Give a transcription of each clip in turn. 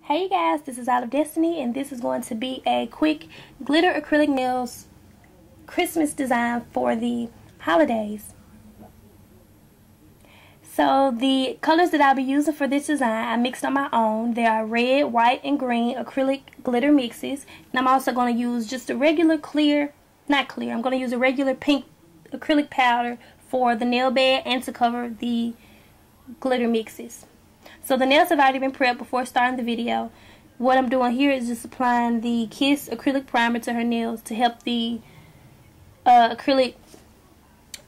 Hey you guys, this is Out of Destiny, and this is going to be a quick glitter acrylic nails Christmas design for the holidays. So the colors that I'll be using for this design, I mixed on my own. They are red, white, and green acrylic glitter mixes. And I'm also going to use just a regular clear, not clear, I'm going to use a regular pink acrylic powder for the nail bed and to cover the glitter mixes. So the nails have already been prepped before starting the video. What I'm doing here is just applying the Kiss acrylic primer to her nails to help the acrylic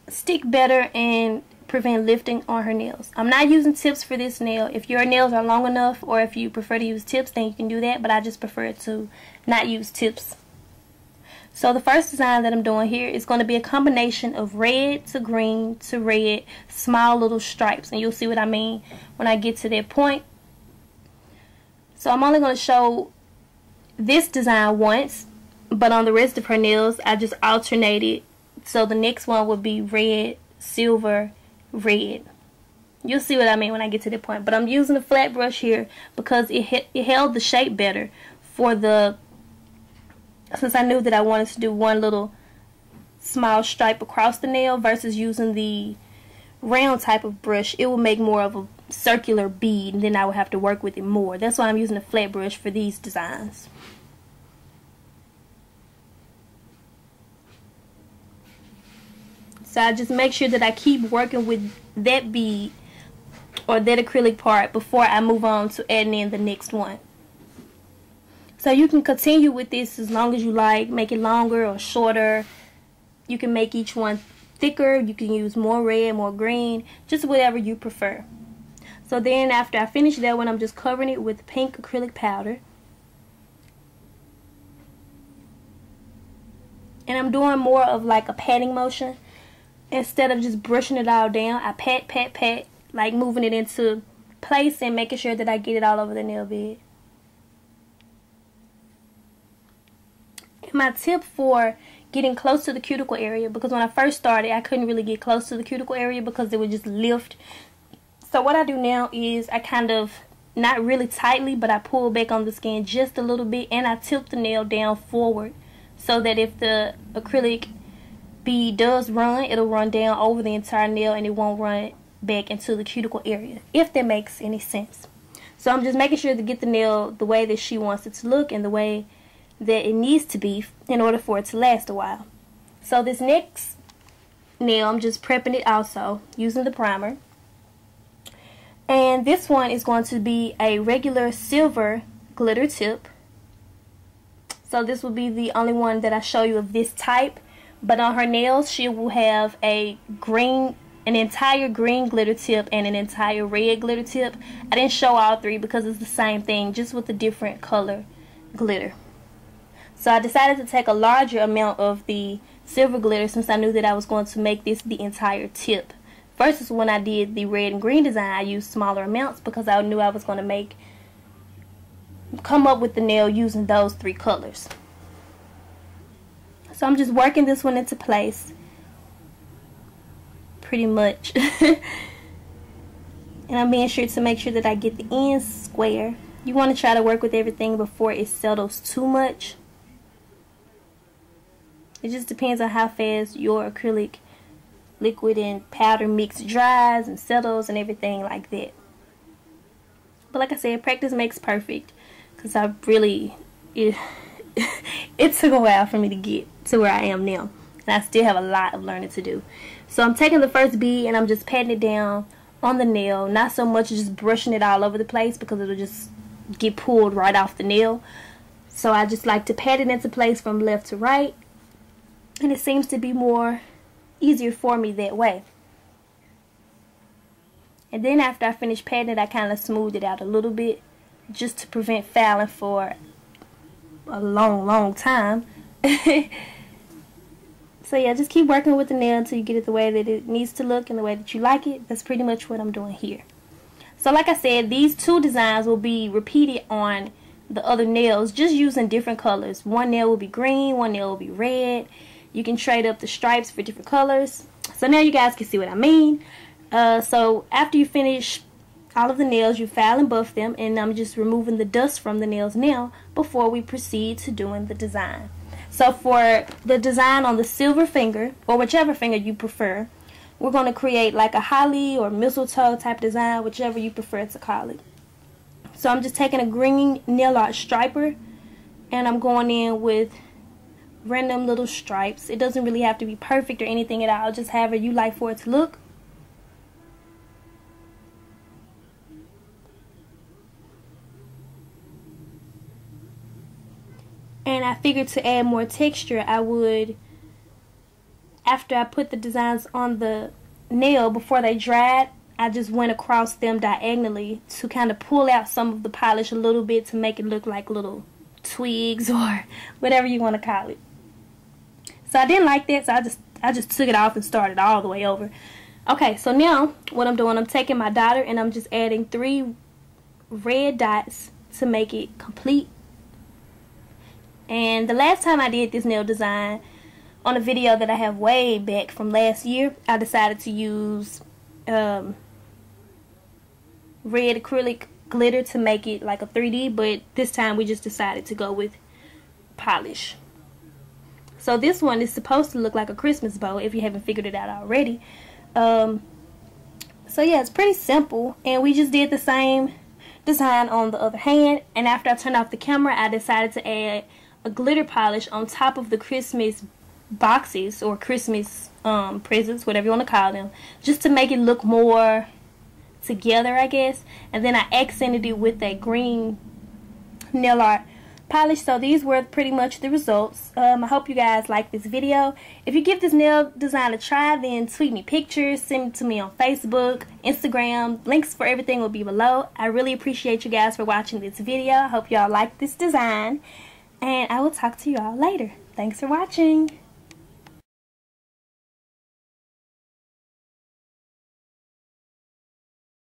stick better and prevent lifting on her nails. I'm not using tips for this nail. If your nails are long enough or if you prefer to use tips, then you can do that, but I just prefer to not use tips. So the first design that I'm doing here is going to be a combination of red to green to red, small little stripes, and you'll see what I mean when I get to that point. So I'm only going to show this design once, but on the rest of her nails I just alternated. So the next one would be red, silver, red. You'll see what I mean when I get to that point. But I'm using a flat brush here because it held the shape better for since I knew that I wanted to do one little small stripe across the nail versus using the round type of brush. It will make more of a circular bead, and then I would have to work with it more. That's why I'm using a flat brush for these designs. So I just make sure that I keep working with that bead or that acrylic part before I move on to adding in the next one. So you can continue with this as long as you like. Make it longer or shorter. You can make each one thicker. You can use more red, more green, just whatever you prefer. So then after I finish that one, I'm just covering it with pink acrylic powder. And I'm doing more of like a patting motion. Instead of just brushing it all down, I pat, pat, pat, like moving it into place and making sure that I get it all over the nail bed. My tip for getting close to the cuticle area, because when I first started I couldn't really get close to the cuticle area because it would just lift. So what I do now is I kind of, not really tightly, but I pull back on the skin just a little bit, and I tilt the nail down forward so that if the acrylic bead does run, it'll run down over the entire nail and it won't run back into the cuticle area, if that makes any sense. So I'm just making sure to get the nail the way that she wants it to look and the way that it needs to be in order for it to last a while. So this next nail, I'm just prepping it also using the primer. And this one is going to be a regular silver glitter tip. So this will be the only one that I show you of this type. But on her nails she will have an entire green glitter tip and an entire red glitter tip. I didn't show all three because it's the same thing, just with a different color glitter. So I decided to take a larger amount of the silver glitter since I knew that I was going to make this the entire tip. Versus when I did the red and green design, I used smaller amounts because I knew I was going to come up with the nail using those three colors. So I'm just working this one into place pretty much. And I'm being sure to make sure that I get the ends square. You want to try to work with everything before it settles too much. It just depends on how fast your acrylic liquid and powder mix dries and settles and everything like that. But like I said, practice makes perfect, because I really, it took a while for me to get to where I am now. And I still have a lot of learning to do. So I'm taking the first bead and I'm just patting it down on the nail. Not so much just brushing it all over the place because it'll just get pulled right off the nail. So I just like to pat it into place from left to right. And it seems to be easier for me that way. And then after I finish patting it, I kind of smooth it out a little bit just to prevent fouling for a long time. So yeah, just keep working with the nail until you get it the way that it needs to look and the way that you like it. That's pretty much what I'm doing here. So like I said, these two designs will be repeated on the other nails, just using different colors. One nail will be green, one nail will be red. You can trade up the stripes for different colors. So now you guys can see what I mean. So after you finish all of the nails. You file and buff them, and I'm just removing the dust from the nails now before we proceed to doing the design. So for the design on the silver finger, or whichever finger you prefer, we're going to create like a holly or mistletoe type design, whichever you prefer to call it. So I'm just taking a green nail art striper, and I'm going in with random little stripes. It doesn't really have to be perfect or anything at all, just however you like for it to look. And I figured to add more texture, I would, after I put the designs on the nail, before they dried, I just went across them diagonally to kind of pull out some of the polish a little bit to make it look like little twigs or whatever you want to call it. So I didn't like that, so I just took it off and started all the way over. Okay, so now what I'm doing, I'm taking my dotter and I'm just adding 3 red dots to make it complete. And the last time I did this nail design, on a video that I have way back from last year, I decided to use red acrylic glitter to make it like a 3D, but this time we just decided to go with polish. So this one is supposed to look like a Christmas bow, if you haven't figured it out already. So yeah, it's pretty simple, and we just did the same design on the other hand. And after I turned off the camera, I decided to add a glitter polish on top of the Christmas boxes or Christmas presents, whatever you want to call them, just to make it look more together, I guess. And then I accented it with that green nail art polish. So these were pretty much the results. I hope you guys like this video. If you give this nail design a try, then tweet me pictures, send them to me on Facebook, Instagram. Links for everything will be below. I really appreciate you guys for watching this video. I hope y'all like this design, and I will talk to you all later. Thanks for watching.